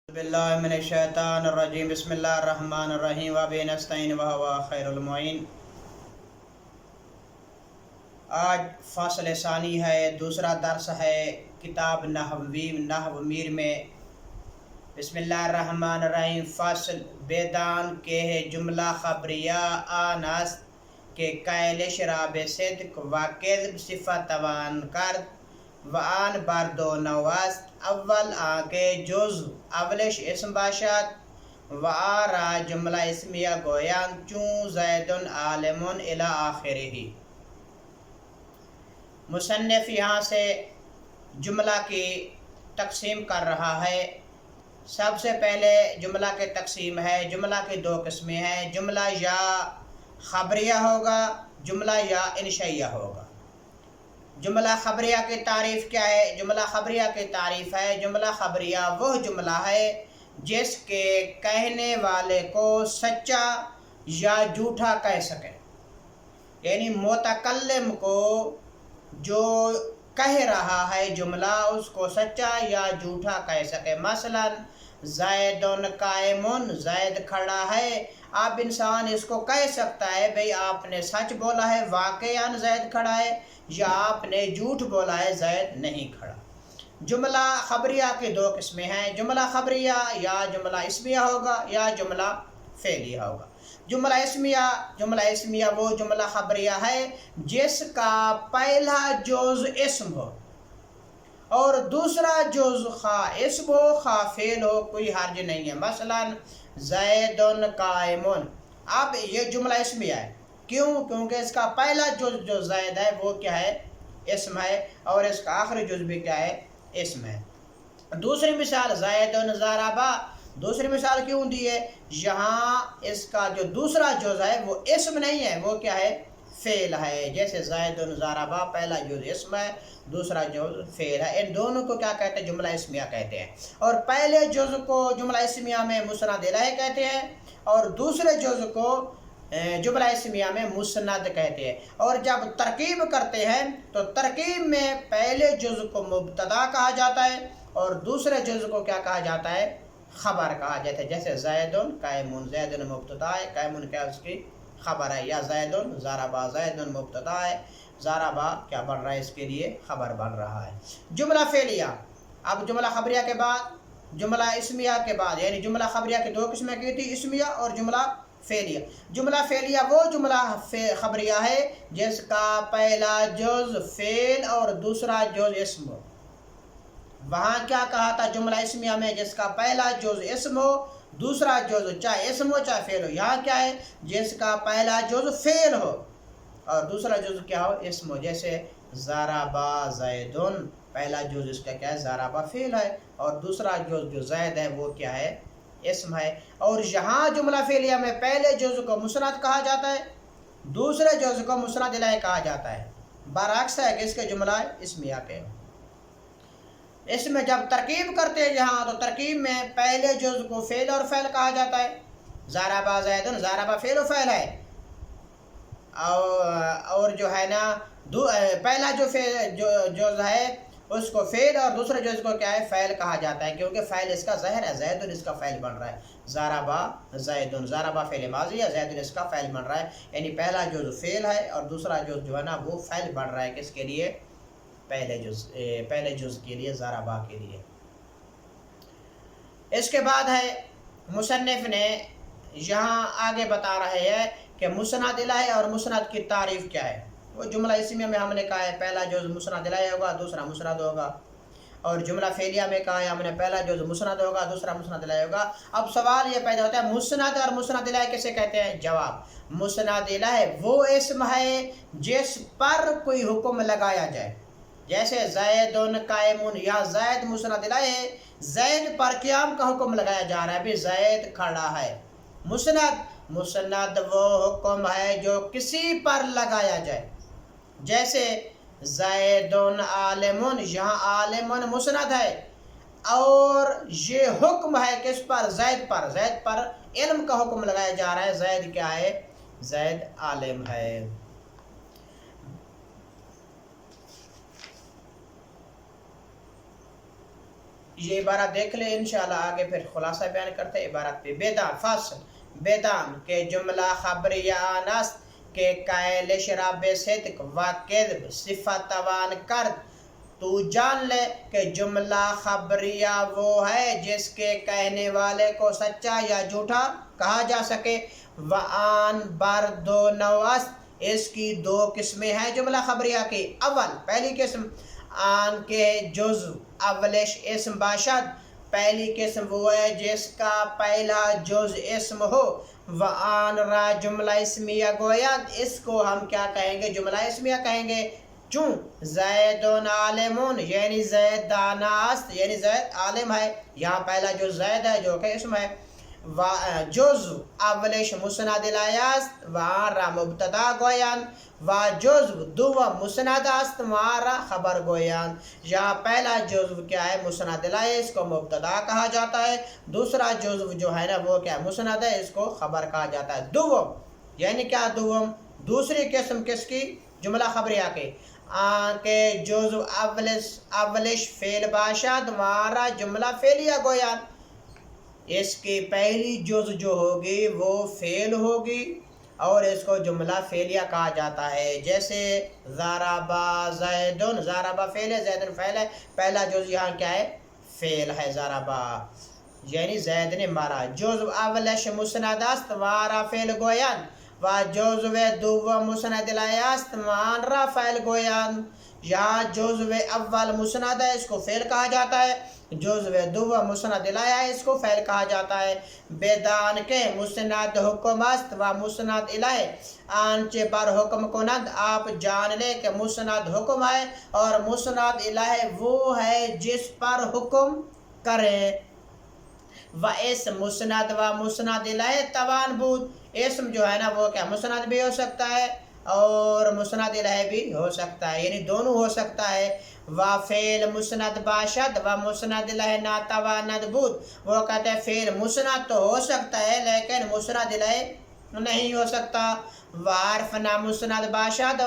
باللہ من الشیطان الرجیم بسم اللہ الرحمن الرحیم وبہ نستعین وہو خیر المعین۔ آج فصل ثانی ہے، دوسرا درس ہے کتاب نحو میر میں۔ بسم اللہ الرحمن الرحیم۔ فصل بیدان کے ہے جملہ خبریہ آنست کے قیلش راب صدق و کذب صفت توان کرد و آن بر دو نوست اول آنکے جز اولش اسم باشد و آرا جملہ اسمیہ گویان چون زیدن عالمن الی آخرہ۔ مصنف یہاں سے جملہ کی تقسیم کر رہا ہے۔ سب سے پہلے جملہ کی تقسیم ہے، جملہ کی دو قسمیں ہیں، جملہ یا خبریہ ہوگا، جملہ یا انشائیہ ہوگا۔ جملہ خبریہ کی تعریف کیا ہے؟ جملہ خبریہ کی تعریف ہے، جملہ خبریہ وہ جملہ ہے جس کے کہنے والے کو سچا یا جھوٹا کہہ سکے، یعنی متکلم کو جو کہہ رہا ہے جملہ اس کو سچا یا جھوٹا کہہ سکے۔ مثلا زیدن قائمن، زید کھڑا ہے۔ اب انسان اس کو کہہ سکتا ہے بھئی آپ نے سچ بولا ہے، واقعاً زید کھڑا ہے، یا آپ نے جھوٹ بولا ہے، زید نہیں کھڑا۔ جملہ خبریہ کی دو قسمیں ہیں، جملہ خبریہ یا جملہ اسمیہ ہوگا یا جملہ فعلیہ ہوگا۔ جملہ اسمیہ وہ جملہ خبریہ ہے جس کا پہلا جز اسم ہو اور دوسرا جز خواہ اسم ہو خواہ فعل ہو، کوئی حرج نہیں ہے۔ مثلا زیدن قائمن، اب یہ جملہ اسمیہ ہے، کیوں؟ کیونکہ اس کا پہلا جز جو زید ہے وہ کیا ہے؟ اسم ہے، اور اس کا آخری جز بھی کیا ہے؟ اسم ہے۔ دوسری مثال زیدن ضربہ، دوسری مثال کیوں دی ہے؟ یہاں اس کا جو دوسرا جز ہے وہ اسم نہیں ہے، وہ کیا ہے؟ فعل ہے۔ جیسے زیدن ضربہ پہلا جز اسم ہے، دوسرا جز فعل ہے، ان دونوں کو کیا کہتے ہیں؟ جملہ اسمیہ کہتے ہیں۔ اور پہلے جز کو جملہ اسمیہ میں مسند الیہ کہتے ہیں اور دوسرے جز کو جملہ اسمیہ میں مسند کہتے ہیں۔ اور جب ترکیب کرتے ہیں تو ترکیب میں پہلے جز کو مبتدا کہا جاتا ہے اور دوسرے جز کو کیا کہا جاتا ہے؟ خبر کہا جاتا ہے۔ جیسے زیدن قائمن، زیدن مبتدا ہے، قائمن کیا اس کی خبر ہے، یا زیدن ضربہ، زیدن مبتدا ہے، ضربہ کیا بن رہا ہے؟ اس کے لیے خبر بن رہا ہے۔ جملہ فعلیہ، اب جملہ خبریہ کے بعد جملہ اسمیہ کے بعد، یعنی جملہ خبریہ کی دو قسمیں کی تھی، اسمیہ اور جملہ فعلیہ۔ جملہ فعلیہ وہ جملہ خبریہ ہے جس کا پہلا جز فعل اور دوسرا جز اسم ہو۔ وہاں کیا کہا تھا جملہ اسمیہ میں؟ جس کا پہلا جز اسم ہو، دوسرا جز چاہے اسم ہو چاہے فعل ہو۔ یہاں کیا ہے؟ جس کا پہلا جز فعل ہو اور دوسرا جز کیا ہو؟ اسم ہو۔ جیسے ضربہ زیدن، پہلا جز اس کا کیا ہے؟ ضربہ فعل ہے اور دوسرا جز جو زید ہے وہ کیا ہے؟ اسم ہے۔ اور یہاں جملہ فعلیہ میں پہلے جز کو مسند کہا جاتا ہے، دوسرے جز کو مسند الیہ کہا جاتا ہے، برعکس ہے کہ اس کے جملہ اسمیہ کے۔ اس میں جب ترکیب کرتے ہیں یہاں تو ترکیب میں پہلے جز کو فعل اور فعل کہا جاتا ہے، ضربہ زیدن، ضربہ فعل و فعل ہے، اور جو ہے نا پہلا جو جز ہے اس کو فعل اور دوسرے جز کو کیا ہے؟ فعل کہا جاتا ہے، کیونکہ فعل اس کا ظاہر ہے، زیدن اس کا فعل بن رہا ہے۔ ضربہ زیدن، ضربہ فعل ماضی ہے، زیدن اس کا فعل بن رہا ہے، یعنی پہلا جز فعل ہے اور دوسرا جز جو ہے نا وہ فعل بن رہا ہے، کس کے لیے؟ پہلے جز کے لیے، ضربہ کے لیے۔ اس کے بعد ہے مصنف نے یہاں آگے بتا رہے ہیں کہ مسند الیہ اور مسند کی تعریف کیا ہے۔ وہ جملہ اسمیہ میں ہم نے کہا ہے پہلا جز مسند الیہ ہوگا، دوسرا مسند ہوگا، اور جملہ فعلیہ میں کہا ہے ہم نے پہلا جز مسند ہوگا، دوسرا مسند الیہ ہوگا۔ اب سوال یہ پیدا ہوتا ہے مسند اور مسند الیہ کیسے کہتے ہیں؟ جواب، مسند الیہ وہ اسم ہے جس پر کوئی حکم لگایا جائے، جیسے زیدن قائمن، یا زید مسند الیہ ہے، زید پر قیام کا حکم لگایا جا رہا ہے، بھی زید کھڑا ہے۔ مسند وہ حکم ہے جو کسی پر لگایا جائے، جیسے زیدن عالمن، یہاں عالمن مسند ہے اور یہ حکم ہے کس پر؟ زید پر، زید پر علم کا حکم لگایا جا رہا ہے، زید کیا ہے؟ زید عالم ہے۔ یہ عبارت دیکھ لیں انشاءاللہ، آگے پھر خلاصہ بیان کرتے ہیں عبارت پہ۔ بیدان فصل، بیدان کے جملہ خبریہ آنست کے قائل شراب صدق و کذب صفت توان کرد۔ تو جان لے کہ جملہ خبریہ وہ ہے جس کے کہنے والے کو سچا یا جھوٹا کہا جا سکے۔ وآن بر دو نوست، اس کی دو قسمیں ہیں جملہ خبریہ کی۔ اول، پہلی قسم آن کے جزو اولش اسم باشد، پہلی قسم وہ ہے جس کا پہلا جز اسم ہو۔ وآن را جملہ اسمیہ گویند، اس کو ہم کیا کہیں گے؟ جملہ اسمیہ کہیں گے۔ چون زیدون عالمون، یعنی زید دانا است، یعنی زید عالم ہے، یہاں پہلا جو زید ہے جو کہ اسم ہے۔ جزو اولش مسند الیہ است، وہاں را مبتدا گویند۔ و جزو دوم مسند است، وہاں را خبر گویند۔ یہاں پہلا جزو کیا ہے؟ مسند الیہ، اس کو مبتدا کہا جاتا ہے۔ دوسرا جزو جو ہے نا وہ کیا ہے؟ مسند ہے، اس کو خبر کہا جاتا ہے۔ دوم یعنی کیا دوم؟ دوسری قسم کس کی؟ جملہ خبریہ کے۔ کہ جزو اولش فعل باشد، وہاں را جملہ فعلیہ گویند، اس کی پہلی جز جو ہوگی وہ فعل ہوگی اور اس کو جملہ فعلیہ کہا جاتا ہے۔ جیسے ضربا زیدن، ضربا فعل ہے، زیدن فعل ہے، پہلا جز یہاں کیا ہے؟ فعل ہے ضربا، یعنی زید نے مارا۔ جزو اولش مسند است، وہاں را فعل گویند۔ و جزو دوم مسند الیہ است، وہاں را فعل گویند۔ یہاں جزو اول مسند ہے، اس کو فعل کہا جاتا ہے۔ جزو دوم مسند الیہ ہے، اس کو فعل کہا جاتا ہے۔ بیدان کے مسند حکم است و مسند الیہ آنچہ بر حکم کنند، آپ جان لیں کہ مسند حکم ہے اور مسند الیہ وہ ہے جس پر حکم کریں۔ و اس مسند و مسند الیہ توان بود، اسم جو ہے نا وہ کیا مسند بھی ہو سکتا ہے اور مسند الیہ بھی ہو سکتا ہے، یعنی دونوں ہو سکتا ہے۔ و فعل مسند باشد و مسند الیہ ناتواند بود، وہ کہتے ہیں فعل مسند تو ہو سکتا ہے لیکن مسند الیہ نہیں ہو سکتا۔ و حرف نہ مسند باشد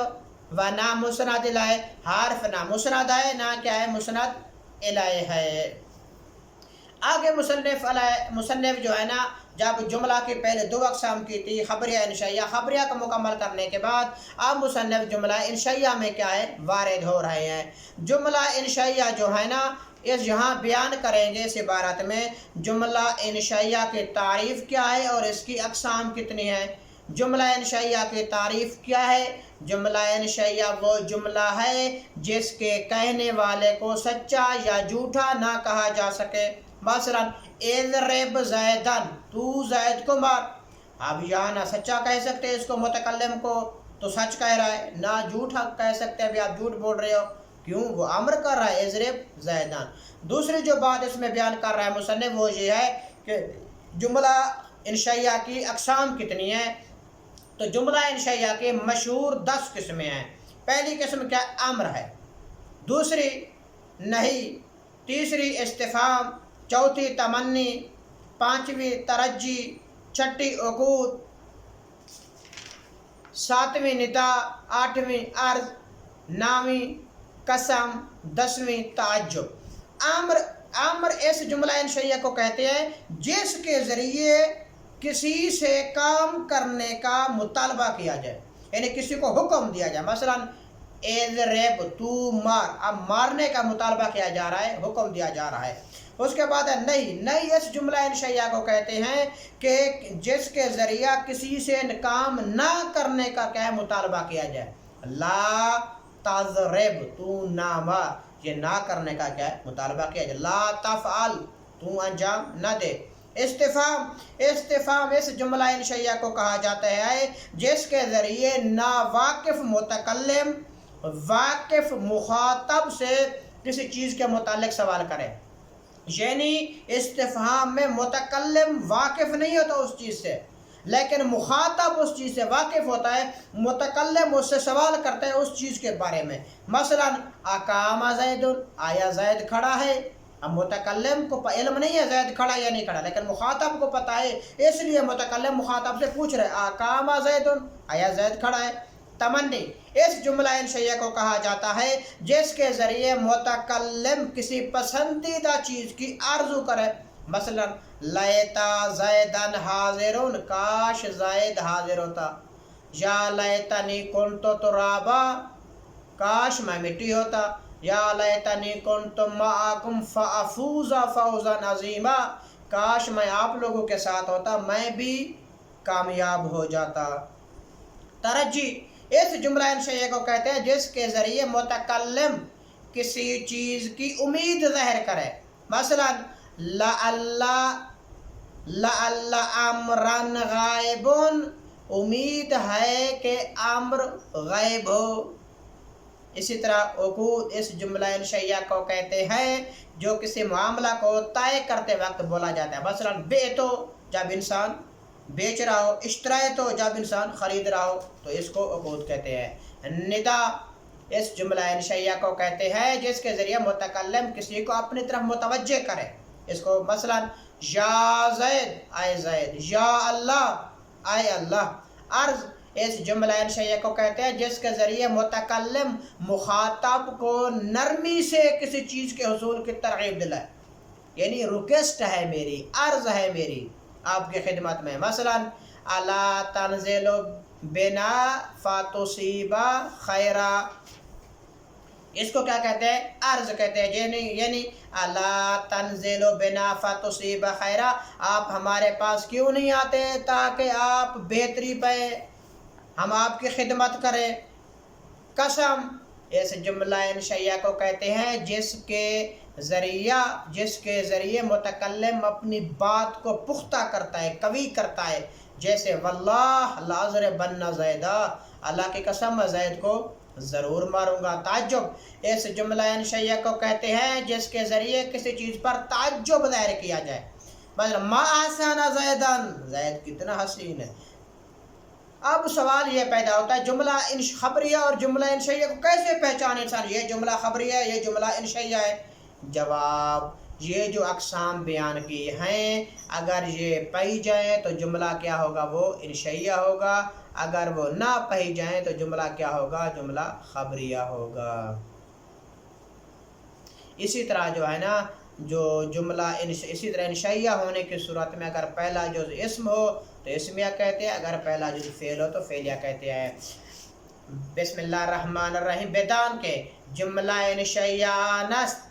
و نہ مسند الیہ، حرف نہ مسند ہے نہ کیا ہے؟ مسند الیہ ہے۔ آگے مصنف جو ہے نا جب جملہ کی پہلے دو اقسام کی تھی، خبریہ انشائیہ، خبریہ کو مکمل کرنے کے بعد اب مصنف جملہ انشائیہ میں کیا ہے؟ وارد ہو رہے ہیں۔ جملہ انشائیہ جو ہے نا اس یہاں بیان کریں گے اس عبارت میں جملہ انشائیہ کی تعریف کیا ہے اور اس کی اقسام کتنی ہیں۔ جملہ انشائیہ کی تعریف کیا ہے؟ جملہ انشائیہ وہ جملہ ہے جس کے کہنے والے کو سچا یا جھوٹا نہ کہا جا سکے۔ مثلا اضرب زیدن، تو زید کو مار۔ اب یہاں نہ سچا کہہ سکتے اس کو، متکلم کو تو سچ کہہ رہا ہے، نہ جھوٹا کہہ سکتے ابھی آپ جھوٹ بول رہے ہو، کیوں؟ وہ امر کر رہا ہے اضرب زیدن۔ دوسری جو بات اس میں بیان کر رہا ہے مصنف وہ یہ ہے کہ جملہ انشائیہ کی اقسام کتنی ہیں۔ تو جملہ انشائیہ کے مشہور 10 قسمیں ہیں۔ پہلی قسم کیا؟ امر ہے، دوسری نہیں، تیسری استفہام، چوتھی تمنی، پانچویں ترجی، چھٹی عقود، ساتویں ندا، آٹھویں عرض، نویں قسم، 10ویں تعجب۔ امر اس جملہ انشائیہ کو کہتے ہیں جس کے ذریعے کسی سے کام کرنے کا مطالبہ کیا جائے، یعنی کسی کو حکم دیا جائے۔ مثلا اضرب، تو مار، اب مارنے کا مطالبہ کیا جا رہا ہے، حکم دیا جا رہا ہے۔ اس کے بعد ہے نہیں اس جملہ انشائیہ کو کہتے ہیں کہ جس کے ذریعہ کسی سے کام نہ کرنے کا کیا ہے؟ مطالبہ کیا جائے۔ لا تضرب، تو نہ مار، یہ نہ کرنے کا کیا ہے؟ مطالبہ کیا جائے۔ لا تفعل، تو انجام نہ دے۔ استفہام اس جملہ انشائیہ کو کہا جاتا ہے جس کے ذریعے ناواقف متکلم واقف مخاطب سے کسی چیز کے متعلق سوال کرے، یعنی استفہام میں متکلم واقف نہیں ہوتا اس چیز سے لیکن مخاطب اس چیز سے واقف ہوتا ہے، متکلم اس سے سوال کرتا ہے اس چیز کے بارے میں۔ مثلا اقام زید، آیا زید کھڑا ہے؟ اب متکلم کو علم نہیں ہے زید کھڑا یا نہیں کھڑا لیکن مخاطب کو پتہ ہے، اس لیے متکلم مخاطب سے پوچھ رہے اقام زید، آیا زید کھڑا ہے؟ تمنی اس جملہ انشائیہ کو کہا جاتا ہے جس کے ذریعے متکلم کسی پسندیدہ چیز کی آرزو کرے. مثلا لیتا زیدن حاضرون، کاش زید حاضر ہوتا. یا لیتنی کنت ترابا، کاش میں مٹی ہوتا. یا لیتنی کنت معکم فافوز فوزا عظیما، کاش میں آپ لوگوں کے ساتھ ہوتا، میں بھی کامیاب ہو جاتا. ترجی اس جملہ انشائیہ کو کہتے ہیں جس کے ذریعے متکلم کسی چیز کی امید ظاہر کرے. مثلا لعل امرن غائبن، امید ہے کہ امر غائب ہو. اسی طرح عقود اس جملہ انشائیہ کو کہتے ہیں جو کسی معاملہ کو طے کرتے وقت بولا جاتا ہے. مثلا بیعتو، جب انسان بیچ رہا ہو. اشتریتو، جب انسان خرید رہا ہو، تو اس کو عقود کہتے ہیں. ندا اس جملہ انشائیہ کو کہتے ہیں جس کے ذریعے متکلم کسی کو اپنی طرف متوجہ کرے. اس کو مثلا یا زید، اے زید. یا اللہ، اے اللہ. عرض اس جملہ انشائیہ کو کہتے ہیں جس کے ذریعے متکلم مخاطب کو نرمی سے کسی چیز کے حصول کی ترغیب دلائے. یعنی ریکویسٹ ہے میری، عرض ہے میری آپ کی خدمت میں. مثلا الا تنزل بنا فتصیبا خیرا، اس کو کیا کہتے ہیں؟ عرض کہتے ہیں. یعنی الا تنزل بنا فتصیبا خیرا، آپ ہمارے پاس کیوں نہیں آتے تاکہ آپ بہتری پہ ہم آپ کی خدمت کریں. قسم اس جملہ انشائیہ کو کہتے ہیں جس کے ذریعے متکلم اپنی بات کو پختہ کرتا ہے، قوی کرتا ہے. جیسے واللہ لأضربن زیدا، اللہ کی قسم میں زید کو ضرور ماروں گا. تعجب اس جملہ انشائیہ کو کہتے ہیں جس کے ذریعے کسی چیز پر تعجب ظاہر کیا جائے. مثلا ما احسن زیدن، زید کتنا حسین ہے. اب سوال یہ پیدا ہوتا ہے جملہ خبریہ اور جملہ انشائیہ کو کیسے پہچانے انسان؟ یہ جملہ خبریہ ہے، یہ جملہ انشائیہ ہے. جواب، یہ جو اقسام بیان کی ہیں اگر یہ پائی جائیں تو جملہ کیا ہوگا؟ وہ انشائیہ ہوگا. اگر وہ نہ پائی جائیں تو جملہ کیا ہوگا؟ جملہ خبریہ ہوگا. اسی طرح جو ہے نا جو جملہ اسی طرح انشائیہ ہونے کی صورت میں اگر پہلا جز اسم ہو تو اسمیہ کہتے ہیں، اگر پہلا جز فعل ہو تو فعلیہ کہتے ہیں. بسم اللہ الرحمن الرحیم. بیدان کے جملہ انشائیہ نست،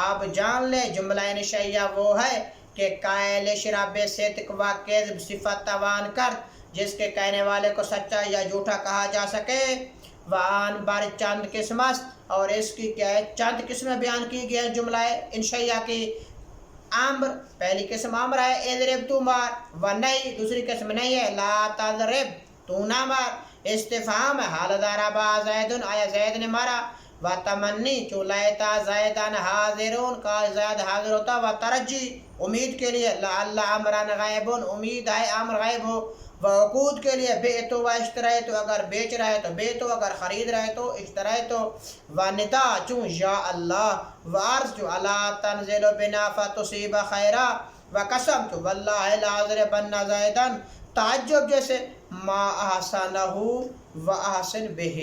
آپ جان لیں جملہ انشائیہ وہ ہے کہ قائل شراب صدق و کذب صفت توان کر، جس کے کہنے والے کو سچا یا جھوٹا کہا جا سکے. وان بر چند قسم است، اور اس کی کیا ہے؟ چند قسمیں بیان کی گئی ہیں جملہ انشائیہ کی. امر، پہلی قسم امر ہے، اضرب تو مار. و نہیں، دوسری قسم نہیں ہے، لا تضرب تو نہ مار. استفہام ہے، حال ضرب زید، آیا زید نے مارا. و تمنی، چو لیتا زیدن حاضرون، کا زید حاضر ہوتا. و ترجی، امید کے لیے، لعل امرن غائبون، امید ہے امر غائب ہو. و عقود کے لیے، بیعتو و اشتریتو، اگر بیچ رہے تو بیعتو، اگر خرید رہے تو اشتریتو. و ندا، چون یا اللہ. و عرض، چون الا تنزل بنا فتصیب خیرا. و قسم، چون واللہ لأضربن زیدن. تعجب جیسے ما احسنہ و احسن بہ.